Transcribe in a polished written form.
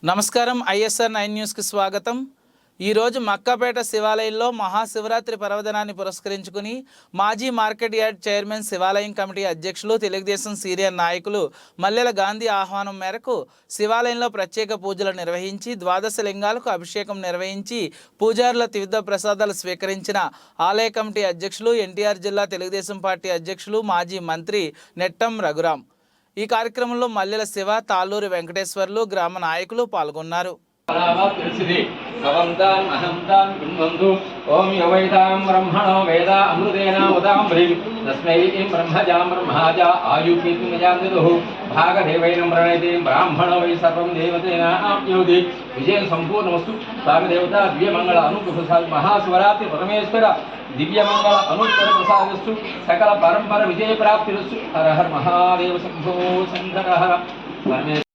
నమస్కారం ఐఎస్ఆర్ 9 న్యూస్కి స్వాగతం। ఈరోజు మక్కాపేట శివాలయంలో మహాశివరాత్రి పర్వదినాన్ని పురస్కరించుకుని మాజీ మార్కెట్ యార్డ్ చైర్మన్, శివాలయం కమిటీ అధ్యక్షులు, తెలుగుదేశం సీనియర్ నాయకులు మల్లెల గాంధీ ఆహ్వానం మేరకు శివాలయంలో ప్రత్యేక పూజలు నిర్వహించి ద్వాదశ లింగాలకు అభిషేకం నిర్వహించి పూజారుల తీర్థ ప్రసాదాలు స్వీకరించిన ఆలయ కమిటీ అధ్యక్షులు, ఎన్టీఆర్ జిల్లా తెలుగుదేశం పార్టీ అధ్యక్షులు, మాజీ మంత్రి నెట్టం రఘురాం। ఈ కార్యక్రమంలో మల్లెల శివ, తాళ్ళూరి వెంకటేశ్వర్లు, గ్రామ నాయకులు పాల్గొన్నారు। ओम यवैतां ब्रह्मणो वेद अमृतेन उदाम्भ्रीं तस्मै ब्रह्मजा ब्रह्माजा आयुकीर्तिमजान्विदुः भागदेवैनं प्रणयति ब्राह्मणो वै सर्वं देवतेन आप्नोति विजयं सम्पूर्णमस्तु। स्वामिदेवता दिव्यमंगल अनुग्रह महाशिवरात्रि परमेश्वर दिव्यमंगल अनुग्रह प्रसादस्तु सकल परंपर विजय प्राप्तिरस्तु। हर हर महादेव शंभो शंकर।